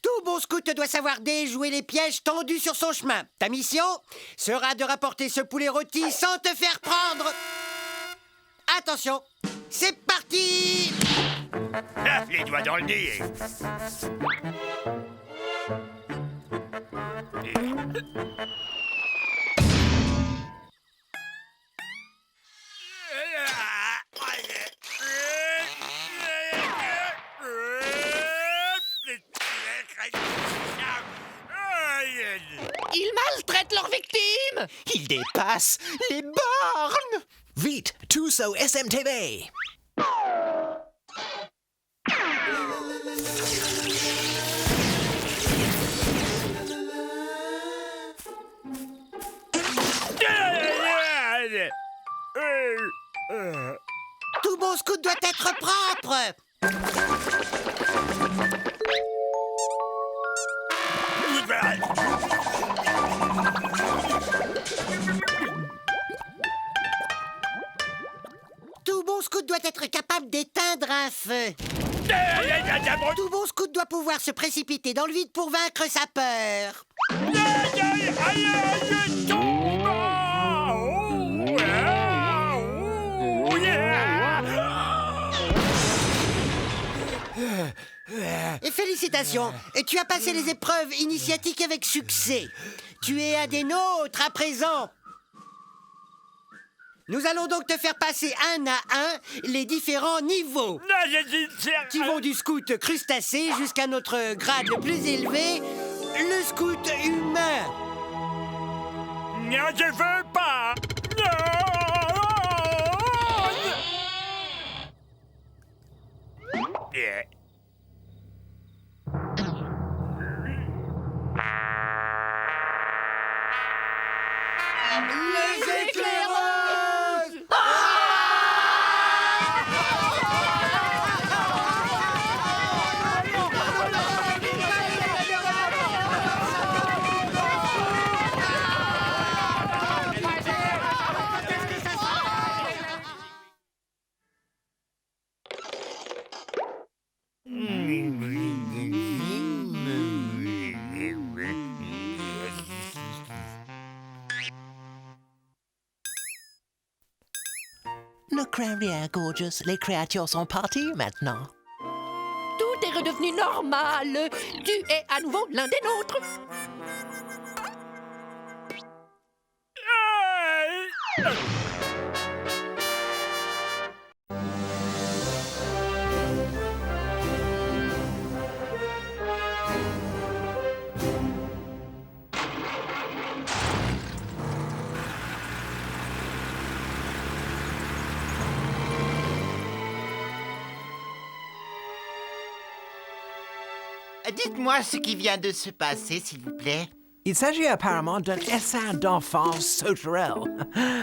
Tout bon scout doit savoir déjouer les pièges tendus sur son chemin. Ta mission sera de rapporter ce poulet rôti sans te faire prendre. Attention, c'est parti! Là, les doigts dans le nez. Ils maltraitent leurs victimes! Il dépasse les bornes! Vite, tous au SMTV! Tout bon scout doit être propre. Tout bon scout doit être capable d'éteindre un feu. Tout bon scout doit pouvoir se précipiter dans le vide pour vaincre sa peur. Et félicitations, et tu as passé les épreuves initiatiques avec succès. Tu es un des nôtres à présent. Nous allons donc te faire passer un à un les différents niveaux. Qui vont du scout crustacé jusqu'à notre grade le plus élevé, le scout humain. Non, je veux pas. Les éclaireuses! crains rien, Gorgeous. Les créatures sont parties maintenant. Tout est redevenu normal. Tu es à nouveau l'un des nôtres. Dites-moi ce qui vient de se passer, s'il vous plaît. Il s'agit apparemment d'un essaim d'enfants sauterelles,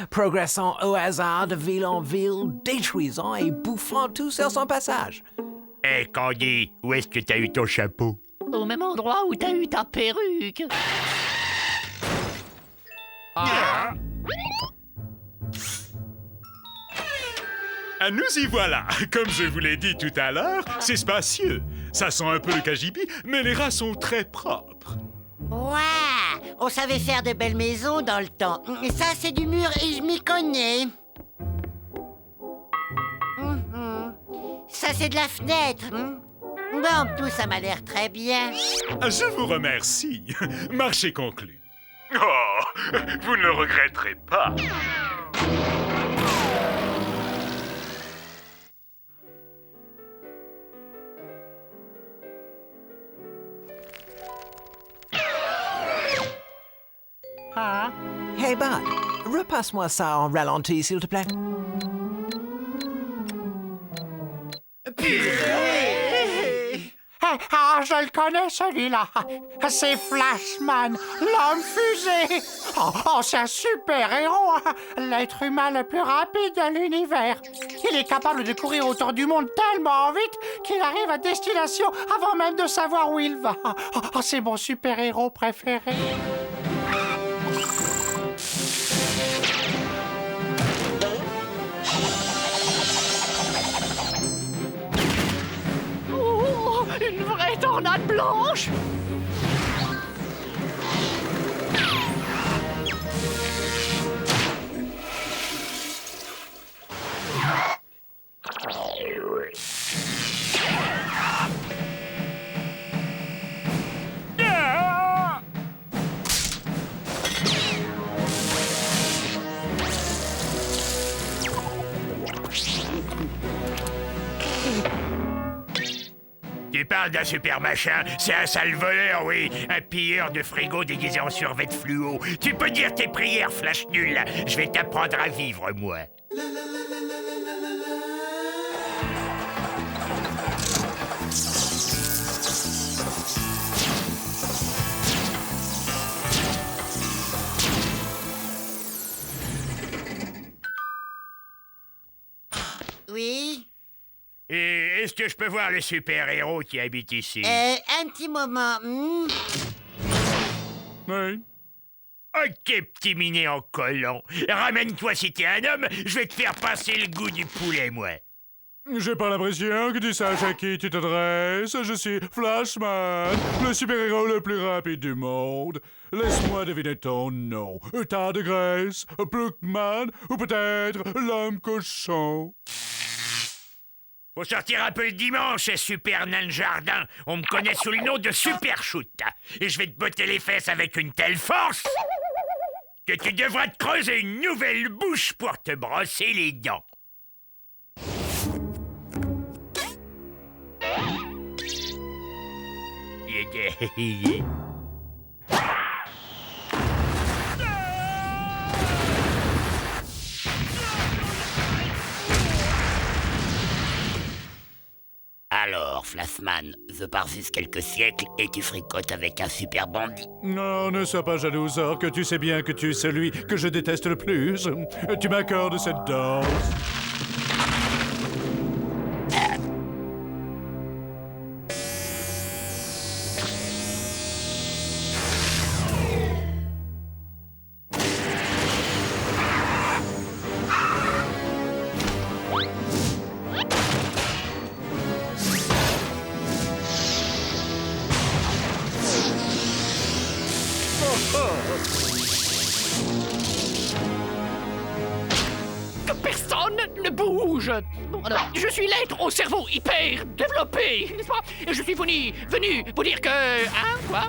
progressant au hasard de ville en ville, détruisant et bouffant tout sur son passage. Hé, Candy, où est-ce que t'as eu ton chapeau? Au même endroit où t'as eu ta perruque. Ah, nous y voilà. Comme je vous l'ai dit tout à l'heure, c'est spacieux. Ça sent un peu le cagibi, mais les rats sont très propres. Ouah! On savait faire de belles maisons dans le temps. Ça, c'est du mur et je m'y connais. Ça, c'est de la fenêtre. Bon, tout ça m'a l'air très bien. Je vous remercie. Marché conclu. Oh, vous ne le regretterez pas. Hey Bart, repasse-moi ça en ralenti, s'il te plaît. Ah, je le connais, celui-là. C'est Flashman, l'homme fusée. Oh, c'est un super-héros, hein. L'être humain le plus rapide de l'univers. Il est capable de courir autour du monde tellement vite qu'il arrive à destination avant même de savoir où il va. Oh, c'est mon super-héros préféré. Une vraie tornade blanche! Tu parles d'un super machin, c'est un sale voleur, oui. Un pilleur de frigo déguisé en survêt fluo. Tu peux dire tes prières, Flash nul. Je vais t'apprendre à vivre, moi. Oui? Et est-ce que je peux voir le super-héros qui habite ici? Un petit moment. Oui. Ok, petit minet en collant. Ramène-toi si t'es un homme, je vais te faire passer le goût du poulet, moi. J'ai pas l'impression que tu saches à qui tu t'adresses. Je suis Flashman, le super-héros le plus rapide du monde. Laisse-moi deviner ton nom. Tas de graisse, Pluckman ou peut-être l'homme cochon. Faut sortir un peu le dimanche, Super Nain Jardin. On me connaît sous le nom de Super Shoot. Et je vais te botter les fesses avec une telle force que tu devras te creuser une nouvelle bouche pour te brosser les dents. Alors, Flashman, je pars juste quelques siècles et tu fricotes avec un super bandit. Non, ne sois pas jalouse, or que tu sais bien que tu es celui que je déteste le plus. Tu m'accordes cette danse. Que personne ne bouge. Bon, alors, je suis l'être au cerveau hyper développé, n'est-ce pas? Et je suis venu vous dire que... Hein, quoi?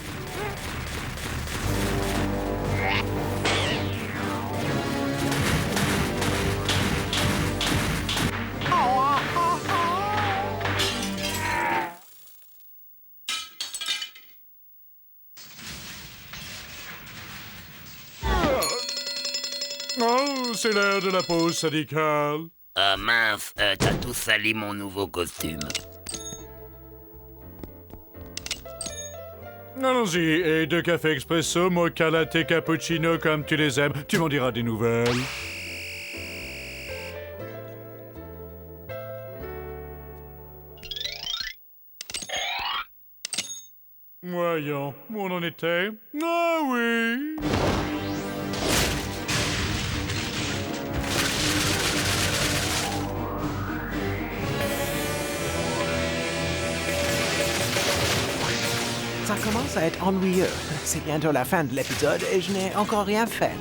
Oh, c'est l'heure de la pause syndicale. Ah mince, t'as tout sali mon nouveau costume. Allons-y, et 2 cafés expresso, mocha latte cappuccino comme tu les aimes. Tu m'en diras des nouvelles. Voyons, où on en était? Ah oui! Ça commence à être ennuyeux. C'est bientôt la fin de l'épisode et je n'ai encore rien fait.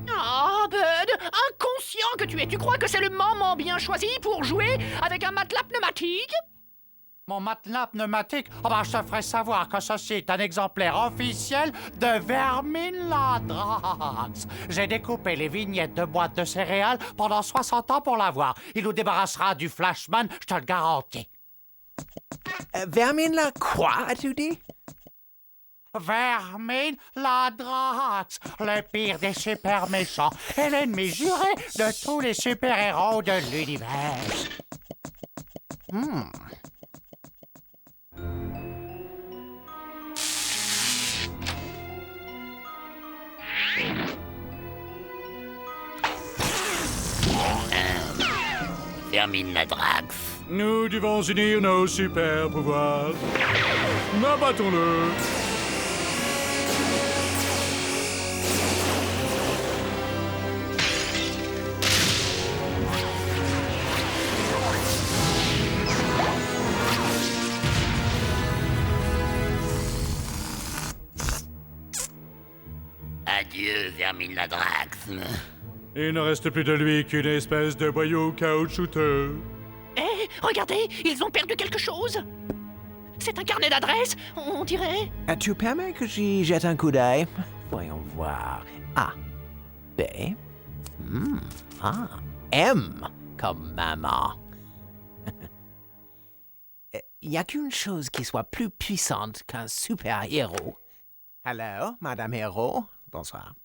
Ah, Bud, inconscient que tu es, tu crois que c'est le moment bien choisi pour jouer avec un matelas pneumatique? Mon matelas pneumatique? Oh ben, je te ferai savoir que ceci est un exemplaire officiel de Vermine Ladrax. J'ai découpé les vignettes de boîtes de céréales pendant 60 ans pour l'avoir. Il nous débarrassera du Flashman, je te le garantis. Vermine la quoi, as-tu dit? Vermine Ladrax, le pire des super méchants et l'ennemi juré de tous les super-héros de l'univers. Vermine Ladrax. Nous devons unir nos super pouvoirs. Abattons-le. Adieu, Vermine Ladrax. Il ne reste plus de lui qu'une espèce de boyau caoutchouteux. Eh, regardez, ils ont perdu quelque chose. C'est un carnet d'adresses, on dirait. Tu permets que j'y jette un coup d'œil? Voyons voir. A, B, A, M, comme maman. Il n'y a qu'une chose qui soit plus puissante qu'un super-héros. Allô, Madame Héros? Bonsoir.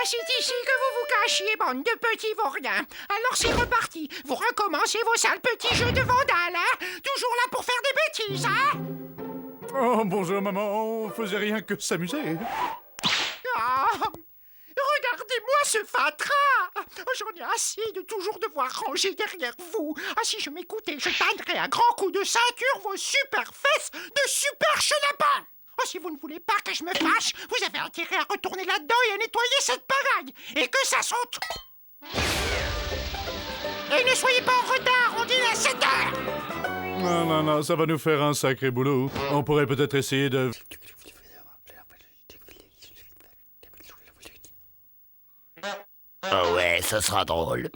C'est ici que vous vous cachiez, bande de petits vauriens. Alors c'est reparti. Vous recommencez vos sales petits jeux de vandales, hein? Toujours là pour faire des bêtises, hein? Oh, bonjour, maman. On faisait rien que s'amuser. Ah, regardez-moi ce fatras. J'en ai assez de toujours devoir ranger derrière vous. Ah, si je m'écoutais, je tannerais à grands coups de ceinture vos super fesses de super chenapans. Oh, si vous ne voulez pas que je me fâche, vous avez intérêt à retourner là-dedans et à nettoyer cette pagaille. Et que ça sente. Et ne soyez pas en retard, on dit à 7 heures. Non, ça va nous faire un sacré boulot. On pourrait peut-être essayer de... Oh ouais, ce sera drôle.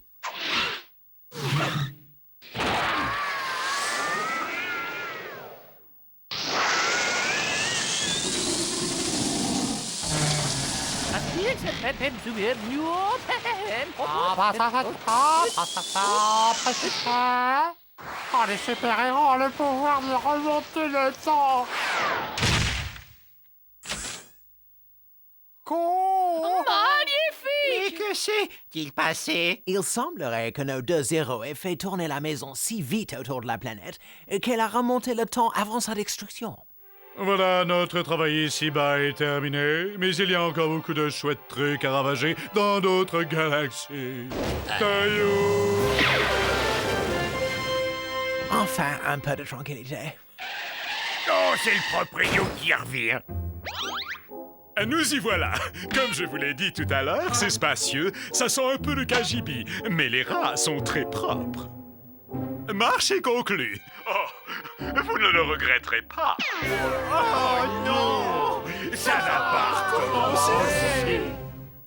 Oh, les super-héros ont le pouvoir de remonter le temps. Magnifique! Mais que s'est-il passé? Il semblerait que nos 2 héros aient fait tourner la maison si vite autour de la planète qu'elle a remonté le temps avant sa destruction. Voilà, notre travail ici-bas est terminé, mais il y a encore beaucoup de chouettes trucs à ravager dans d'autres galaxies. Taillou! Enfin, un peu de tranquillité. Oh, c'est le proprio qui revient. Nous y voilà. Comme je vous l'ai dit tout à l'heure, c'est spacieux, ça sent un peu le KGB, mais les rats sont très propres. Marché conclu. Oh, vous ne le regretterez pas. Oh non! Ça n'a pas recommencé.